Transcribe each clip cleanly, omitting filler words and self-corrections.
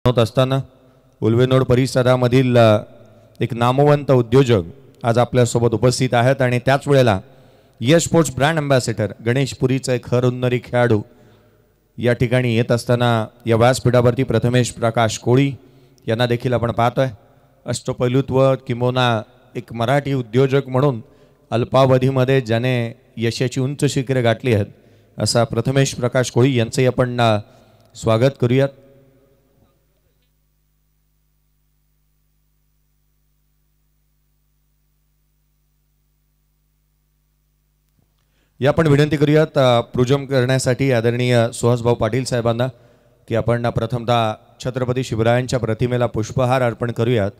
होत असताना उल्वेनोड परिसरामधील एक नामवंत उद्योजक आज आपल्यासोबत उपस्थित आहेत आणि त्याच वेळेला यश स्पोर्ट्स ब्रँड अँबॅसेडर गणेश पुरीचा एक हरहुन्नरी खेळाडू या ठिकाणी येत असताना या व्यासपीठावरती प्रथमेश प्रकाश कोळी यांना देखील आपण पाहतोय। अष्टपैलुत्व किंबहुना एक मराठी उद्योजक म्हणून अल्पावधीमध्ये ज्याने यशाची उंच शिखरे गाठली आहेत असा प्रथमेश प्रकाश कोळी यांचे आपण स्वागत करूयात। या आपण विनंती करूयात पूजन करण्यासाठी आदरणीय सुहासभाऊ पाटील साहेबांना की आपण प्रथमतः छत्रपती शिवरायांच्या प्रतिमेला पुष्पहार अर्पण करूयात।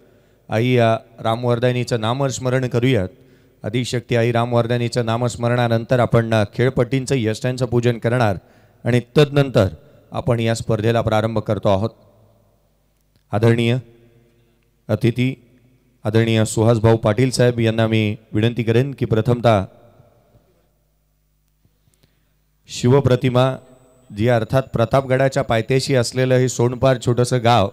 आई रामवर्धनीचं नामस्मरण करूयात। आदिशक्ती आई रामवर्धनीचं नामस्मरणानंतर आपण खेळपट्टींचं यष्टांचं पूजन करणार आणि तदनंतर आपण या स्पर्धेला प्रारंभ करतो आहोत। आदरणीय अतिथी आदरणीय सुहासभाऊ पाटील साहेब यांना मी विनंती करेन की प्रथमतः शिवप्रतिमा जी अर्थात प्रतापगडाच्या पायथ्याशी असलेलं हे सोनपार छोटंसं गाव,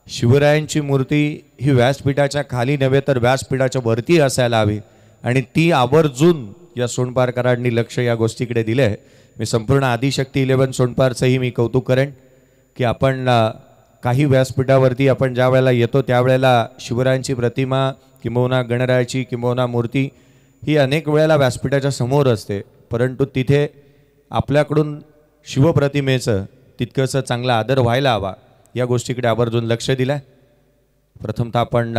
शिवरायांची मूर्ती ही व्यासपीठाच्या खाली नव्हे तर व्यासपीठाच्या वरती असायला हवी आणि ती आवर्जून या सोनपारकरांनी लक्ष या गोष्टीकडे दिले आहे। मी संपूर्ण आदिशक्ती 11 सोनपारचंही मी कौतुक करेन की आपण काही व्यासपीठावरती आपण ज्या वेळेला येतो त्यावेळेला शिवरायांची प्रतिमा किंबहुना गणरायाची किंबहुना मूर्ती ही अनेक वेळेला व्यासपीठाच्या समोर असते, परंतु तिथे आपल्याकडून शिवप्रतिमेचं तितकंसं चांगला आदर व्हायला हवा या गोष्टीकडे आवर्जून लक्ष दिलंय। प्रथमतः आपण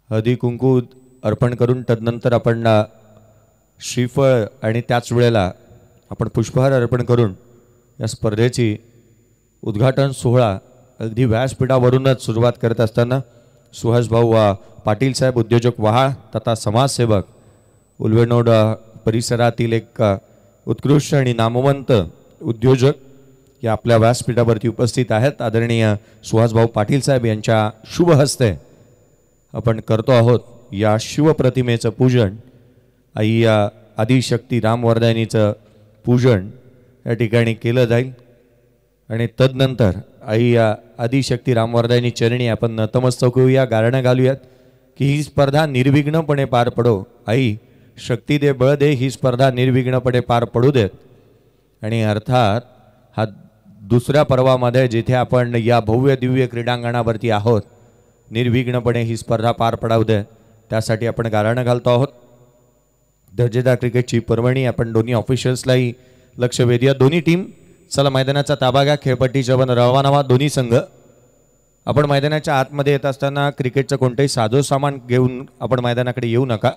हळदी कुंकू अर्पण करून तदनंतर आपण श्रीफळ आणि त्याच वेळेला आपण पुष्पहार अर्पण करून या स्पर्धेची उद्घाटन सोहळा अगदी व्यासपीठावरूनच सुरुवात करत असताना सुहासभाऊ पाटील साहेब उद्योजक वहाळ तथा समाजसेवक उल्वेनोड परिसरातील एक उत्कृष्ट आणि नामवंत उद्योजक या आपल्या व्यासपीठावरती उपस्थित आहेत। आदरणीय सुहासभाऊ पाटील साहेब यांच्या शुभ हस्ते आपण करतो आहोत या शिवप्रतिमेचं पूजन। आई आदिशक्ती रामवर्धनीचं पूजन या ठिकाणी केलं जाईल आणि तदनंतर आई आदिशक्ती रामवर्धनी चरणी आपण नतमस्तक होऊया, गारणं घालूयात की ही स्पर्धा निर्विघ्नपणे पार पडो। आई शक्ती दे बळ दे, ही स्पर्धा निर्विघ्नपणे पार पडू देत आणि अर्थात हा दुसऱ्या पर्वामध्ये जिथे आपण या भव्य दिव्य क्रीडांगणावरती आहोत निर्विघ्नपणे ही स्पर्धा पार पडावू दे त्यासाठी आपण गारणं घालतो आहोत। दर्जेदार क्रिकेटची पर्वणी आपण दोन्ही ऑफिशियल्सलाही लक्ष वेधूया। दोन्ही टीम चला मैदानाचा ताबा घ्या, खेळपट्टीच्या वन रवाना व्हा। दोन्ही संघ आपण मैदानाच्या आतमध्ये येत असताना क्रिकेटचं कोणतेही साधो सामान घेऊन आपण मैदानाकडे येऊ नका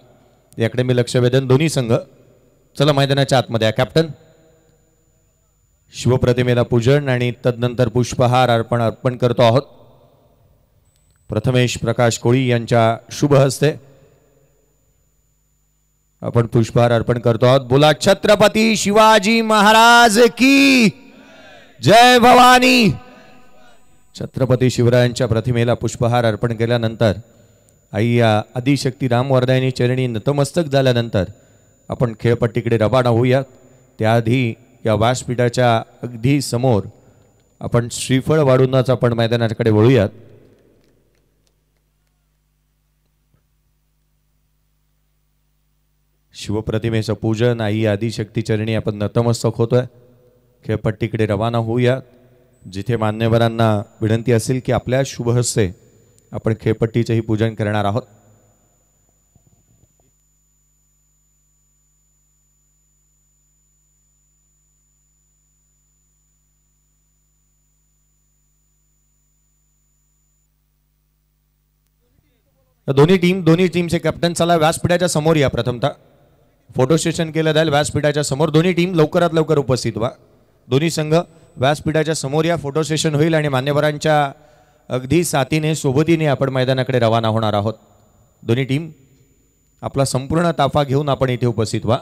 याकडे मी लक्ष वेधन। दोन्ही संघ चला मैदानाच्या आतमध्ये। कॅप्टन शिवप्रतिमेला पूजन आणि तदनंतर पुष्पहार अर्पण करतो आहोत प्रथमेश प्रकाश कोळी यांच्या शुभ हस्ते आपण पुष्पहार अर्पण करतो आहोत। बोला छत्रपती शिवाजी महाराज की जय भवानी। छत्रपती शिवरायांच्या प्रतिमेला पुष्पहार अर्पण केल्यानंतर आई आदिशक्ती रामवर्धनी चरणी नतमस्तक झाल्यानंतर आपण खेळपट्टीकडे रवाना होऊया। त्याआधी या व्यासपीठाच्या अगदी समोर आपण श्रीफळ वाढूनच आपण मैदानाकडे वळूयात। शिवप्रतिमेचं पूजन आई आदिशक्ती चरणी आपण नतमस्तक होतोय। खेळपट्टीकडे रवाना होऊया जिथे मान्यवरांना विनंती असेल की आपल्या शुभ हस्ते आपण खेळपट्टीचंही पूजन करणार आहोत। दोन्ही टीमचे कॅप्टन चला व्यासपीठाच्या समोर या। प्रथमतः फोटो सेशन केलं जाईल व्यासपीठाच्या समोर। दोन्ही टीम लवकरात लवकर उपस्थित व्हा। दोन्ही संघ व्यासपीठाच्या समोर या, फोटो सेशन होईल आणि मान्यवरांच्या अगदी साथीने सोबतीने आपण मैदानाकडे रवाना होणार आहोत। दोन्ही टीम आपला संपूर्ण ताफा घेऊन आपण इथे उपस्थित व्हा।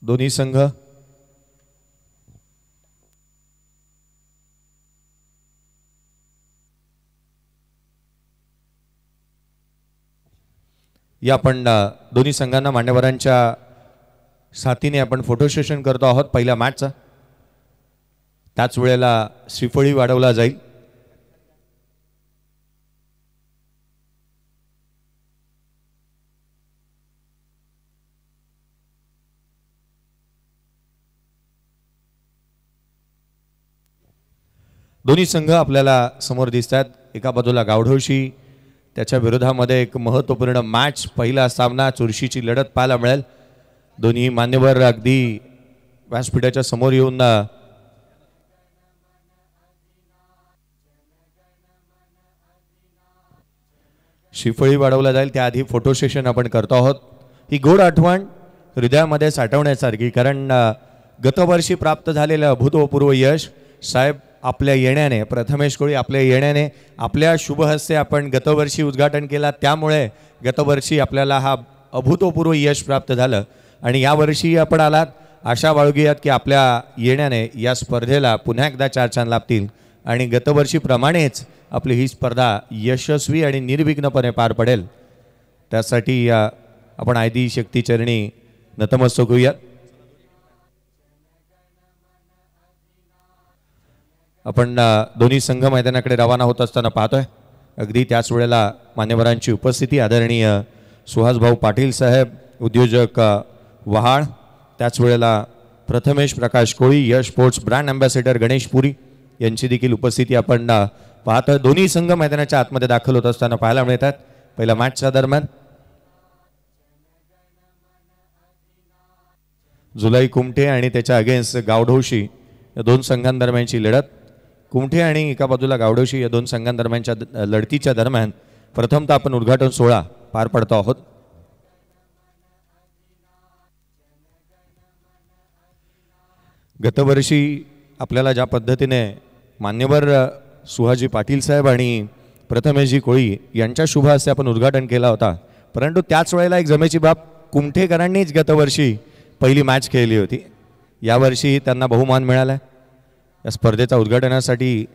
दोन्ही संघ या आपण दोन्ही संघांना मान्यवरांच्या साथीने आपण फोटो सेशन करतो आहोत पहिल्या मॅचचा. त्याच वेळेला श्रीफळी वाढवला जाईल. दोन्ही संघ आपल्याला समोर दिसतात. एका बाजूला गावढोशी, त्याच्या विरोधामध्ये एक महत्त्वपूर्ण मॅच, पहिला सामना, चुरशीची लढत पाहायला मिळेल. दोन्ही मान्यवर अगदी व्यासपीठाच्या समोर येऊन श्रीफळी वाढवला जाईल. त्याआधी फोटो सेशन आपण करतो आहोत. ही गोड आठवण हृदयामध्ये साठवण्यासारखी, कारण गतवर्षी प्राप्त झालेलं अभूतपूर्व यश साहेब आपल्या येण्याने, प्रथमेश कोळी आपल्या येण्याने, आपल्या शुभहस्ते आपण गतवर्षी उद्घाटन केला. त्यामुळे गतवर्षी आपल्याला हा अभूतपूर्व यश प्राप्त झालं आणि यावर्षी आपण आलात. आशा बाळगूयात की आपल्या येण्याने या स्पर्धेला पुन्हा एकदा चार चांद लाभतील आणि गतवर्षीप्रमाणेच आपली ही स्पर्धा यशस्वी आणि निर्विघ्नपणे पार पडेल. त्यासाठी आपण आयदी शक्तीचरणी नतमस्तक होऊयात. आपण दोन्ही संघ मैदानाकडे रवाना होत असताना पाहतोय. अगदी त्याच वेळेला मान्यवरांची उपस्थिती, आदरणीय सुहासभाऊ पाटील साहेब, उद्योजक वहाळ, त्याच वेळेला प्रथमेश प्रकाश कोळी, यश स्पोर्ट्स ब्रँड अँबॅसेडर गणेश पुरी यांची देखील उपस्थिती आपण पाहतोय. दोन्ही संघ मैदानाच्या आतमध्ये दाखल होत असताना पाहायला मिळतात. पहिल्या मॅचच्या दरम्यान जुलाई कुमठे आणि त्याच्या अगेन्स्ट गावढोशी या दोन संघांदरम्यानची लढत. कुमठे आणि एका बाजूला गावढोशी या दोन संघांदरम्यानच्या लढतीच्या दरम्यान प्रथमतः आपण उद्घाटन सोहळा पार पडतो आहोत. गतवर्षी आपल्याला ज्या पद्धतीने मान्यवर सुहाजी पाटील साहेब आणि प्रथमेशजी कोळी यांच्या शुभ हस्ते आपण उद्घाटन केला होता, परंतु त्याच वेळेला एक जमेची बाब, कुमठेकरांनीच गतवर्षी पहिली मॅच खेळली होती. यावर्षी त्यांना बहुमान मिळाला. या स्पर्धेच्या उद्घाटनासाठी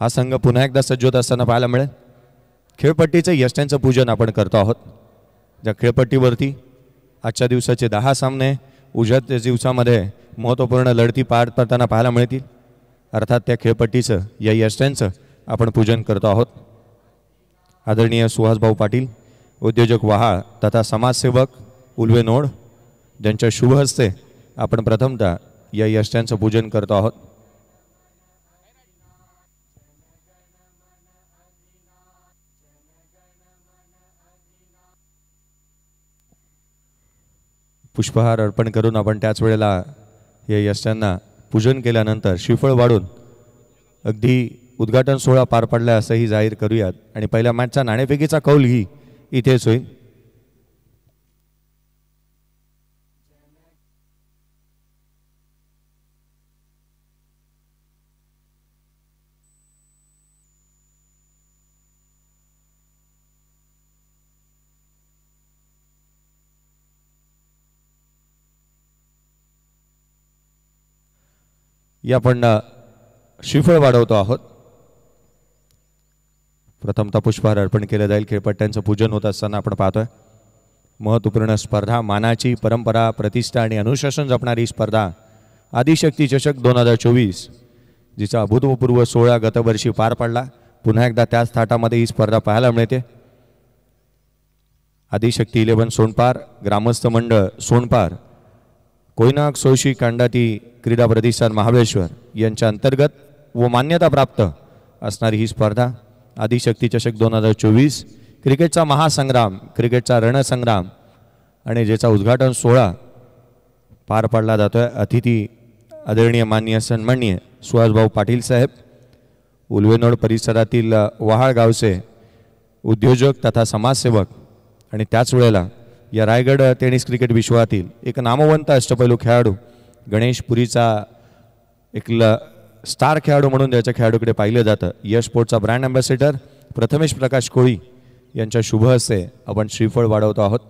हा संघ पुन्हा एकदा सज्ज होत असताना पाहायला मिळेल. खेळपट्टीचं यष्ट्यांचं पूजन आपण करतो आहोत. ज्या खेळपट्टीवरती आजच्या दिवसाचे 10 सामने उद्याच्या दिवसामध्ये महत्त्वपूर्ण लढती पार पडताना पाहायला मिळतील. अर्थात त्या खेळपट्टीचं, या यष्ट्यांचं आपण पूजन करतो आहोत. आदरणीय सुहासभाऊ पाटील, उद्योजक वहाळ तथा समाजसेवक उल्वे नोड ज्यांच्या शुभ हस्ते आपण प्रथमतः या यष्ट्यांचं पूजन करतो आहोत. पुष्पहार अर्पण करून आपण त्याच वेळेला या यष्ट्यांना पूजन केल्यानंतर श्रीफळ वाढून अगदी उद्घाटन सोहळा पार पडला असंही जाहीर करूयात आणि पहिल्या मॅचचा नाणेफेकीचा कौल ही इथेच होईल. या आपण श्रीफळ वाढवतो आहोत. प्रथमतः पुष्पहार अर्पण केलं जाईल. खेळपट्ट्यांचं पूजन होत असताना आपण पाहतोय महत्त्वपूर्ण स्पर्धा, मानाची परंपरा, प्रतिष्ठा आणि अनुशासन जपणारी स्पर्धा आदिशक्ती चषक 2024, जिचा अभूतपूर्व सोहळा गतवर्षी पार पडला. पुन्हा एकदा त्याच थाटामध्ये ही स्पर्धा पाहायला मिळते. आदिशक्ती 11 सोनपार, ग्रामस्थ मंडळ सोनपार, कोयनाक सोशी कांडाती क्रीडा प्रतिष्ठान महाबळेश्वर यांच्या अंतर्गत व मान्यता प्राप्त असणारी ही स्पर्धा आदिशक्ती चषक 2024, क्रिकेटचा महासंग्राम, क्रिकेटचा रणसंग्राम आणि ज्याचा उद्घाटन सोहळा पार पडला जातोय. अतिथी आदरणीय माननीय सन्माननीय सुहासभाऊ पाटील साहेब, उल्वेनोड परिसरातील वहाळ गावचे उद्योजक तथा समाजसेवक आणि त्याच वेळेला या रायगड टेनिस क्रिकेट विश्वातील एक नामवंत अष्टपैलू खेळाडू गणेश पुरीचा एक स्टार खेळाडू म्हणून त्याच्या खेळाडूकडे पाहिलं जातं. यश स्पोर्ट्सचा ब्रँड अँबॅसेडर प्रथमेश प्रकाश कोळी यांच्या शुभ हस्ते आपण श्रीफळ वाढवतो आहोत.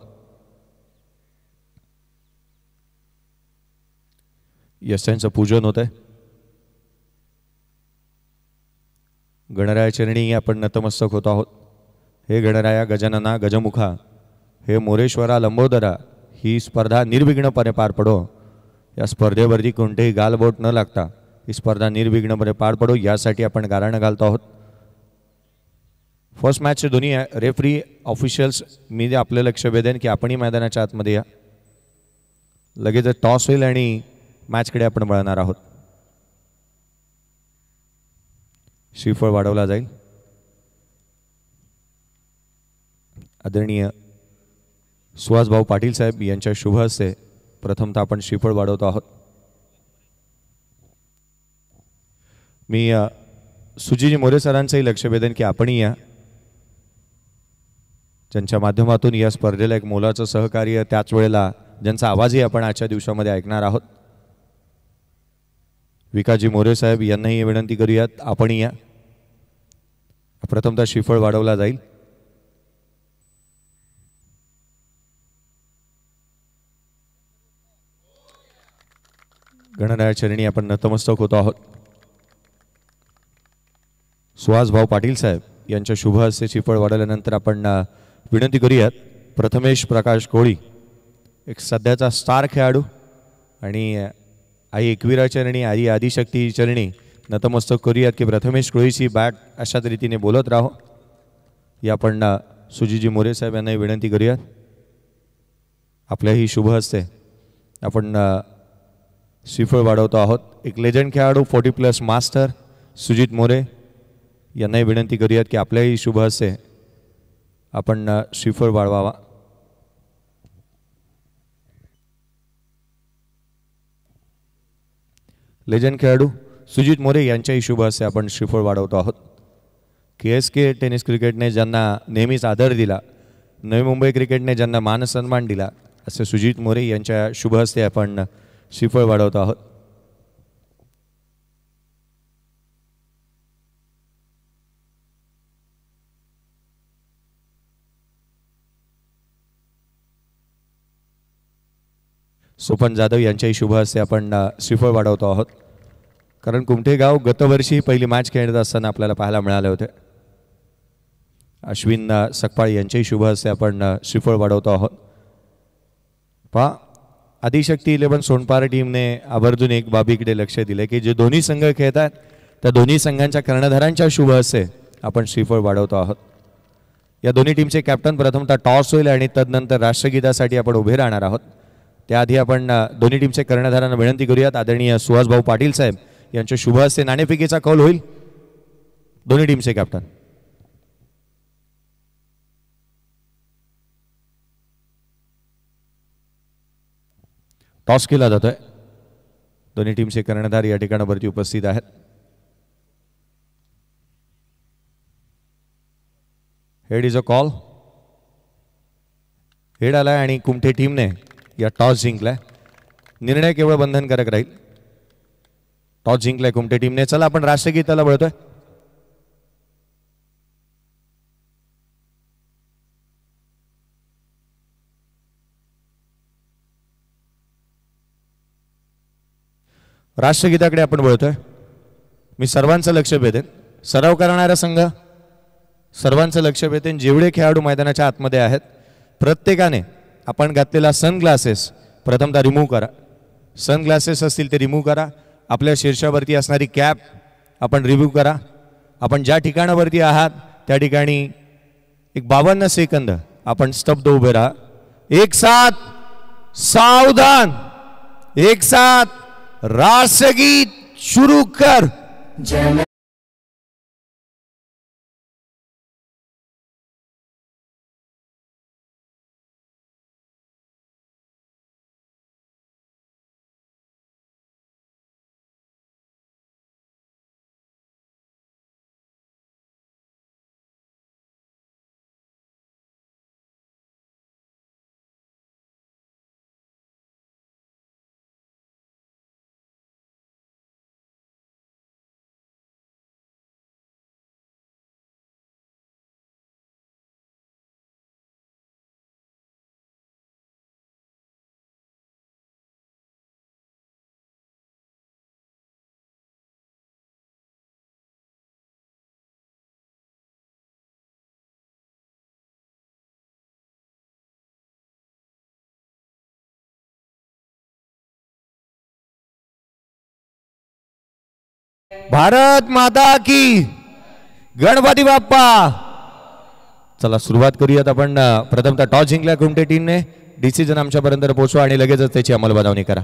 यशांचं पूजन होत आहे. गणराया चरणी आपण नतमस्तक होत आहोत. हे गणराया गजानना गजमुखा, हे मोरेश्वरा लंबोदरा, ही स्पर्धा निर्विघ्नपणे पार पडो. या स्पर्धेवरती कोणतेही गालबोट न लागता ही स्पर्धा निर्विघ्नपणे पार पडो यासाठी आपण गाराणं घालतो आहोत. फर्स्ट मॅचचे दोन्ही रेफरी ऑफिशियल्स मी आपलं लक्ष वेधेन की आपणही मैदानाच्या आतमध्ये या. लगेच टॉस होईल आणि मॅचकडे आपण वळणार आहोत. श्रीफळ वाढवला जाईल. आदरणीय सुहासभाऊ पाटील साहेब यांच्या शुभ हस्ते प्रथमतः आपण श्रीफळ वाढवतो आहोत. मी सुजीजी मोरे सरांचंही लक्ष वेधेन की आपणही या. ज्यांच्या माध्यमातून या स्पर्धेला एक मोलाचं सहकार्य, त्याच वेळेला ज्यांचा आवाजही आपण आजच्या दिवसामध्ये ऐकणार आहोत. विकासजी मोरे साहेब यांनाही विनंती करूयात, आपणही या. प्रथमतः श्रीफळ वाढवला जाईल. गणराया चरणी आपण नतमस्तक होतो आहोत. सुहासभाऊ पाटील साहेब यांच्या शुभ हस्ते श्रीफळ वाढवल्यानंतर आपण विनंती करूयात प्रथमेश प्रकाश कोळी, एक सध्याचा स्टार खेळाडू, आणि आई एकविरा चरणी, आई आदिशक्ती चरणी नतमस्तक करूयात की प्रथमेश कोळीची बॅट अशाच रीतीने बोलत राहो. या आपण सुजीजी मोरे साहेब यांनाही विनंती करूयात. आपल्याही शुभ हस्ते आपण श्रीफळ वाढवतो आहोत. एक लेजंड खेळाडू, 40+ मास्टर सुजित मोरे यांनाही विनंती करूयात की आपल्याही शुभ हस्ते आपण श्रीफळ वाढवावा. लेजंड खेळाडू सुजित मोरे यांच्याही शुभ हस्ते आपण श्रीफळ वाढवतो आहोत. KSK टेनिस क्रिकेटने ज्यांना नेहमीच आदर दिला, नवी मुंबई क्रिकेटने ज्यांना मानसन्मान दिला, असे सुजित मोरे यांच्या शुभ हस्ते आपण श्रीफळ वाढवतो आहोत. सोपन जाधव यांच्याही शुभ हस्ते आपण श्रीफळ वाढवतो आहोत. कारण कुमठेगाव गतवर्षी पहिली मॅच खेळत असताना आपल्याला पाहायला मिळाले होते. अश्विन सकपाळ यांच्याही शुभ हस्ते आपण श्रीफळ वाढवतो आहोत. पहा, आदिशक्ती 11 सोनपार टीमने आवर्जून एक बाबीकडे लक्ष दिले की जे दोन्ही संघ खेळतात त्या दोन्ही संघांच्या कर्णधारांच्या शुभ हस्ते आपण श्रीफळ वाढवतो आहोत. या दोन्ही टीमचे कॅप्टन प्रथमतः टॉस होईल आणि तदनंतर राष्ट्रगीतासाठी आपण उभे राहणार आहोत. त्याआधी आपण दोन्ही टीमचे कर्णधारांना विनंती करूयात. आदरणीय सुहासभाऊ पाटील साहेब यांच्या शुभ हस्ते नाणेफेकीचा कौल होईल. दोन्ही टीमचे कॅप्टन. टॉस केला जातोय. दोन्ही टीमचे कर्णधार या ठिकाणावरती उपस्थित आहेत. Head is a call. Head आलाय आणि कुमठे टीमने या टॉस जिंकलाय. निर्णय केवळ बंधनकारक राहील. टॉस जिंकलाय कुमठे टीमने. चला आपण राष्ट्रगीताला वळतोय. राष्ट्रगीताकडे आपण वळतोय. मी सर्वांचं लक्ष वेधेन. सराव करणारा संघ सर्वांचं लक्ष वेधेन. जेवढे खेळाडू मैदानाच्या आतमध्ये आहेत प्रत्येकाने आपण घातलेला सनग्लासेस प्रथमतः रिमूव्ह करा. सनग्लासेस असतील ते रिमूव्ह करा. आपल्या शीर्षावरती असणारी कॅप आपण रिमूव्ह करा. आपण ज्या ठिकाणावरती आहात त्या ठिकाणी एक 52 सेकंद आपण स्तब्ध उभे राहा. एक साथ सावधान. एक साथ राष्ट्रगीत शुरू कर. भारत माता की गणपती बाप्पा. चला सुरुवात करूयात आपण. प्रथमतः टॉस जिंकल्या कोणत्या टीमने डिसिजन आमच्यापर्यंत पोहोचवा आणि लगेचच त्याची अंमलबजावणी करा.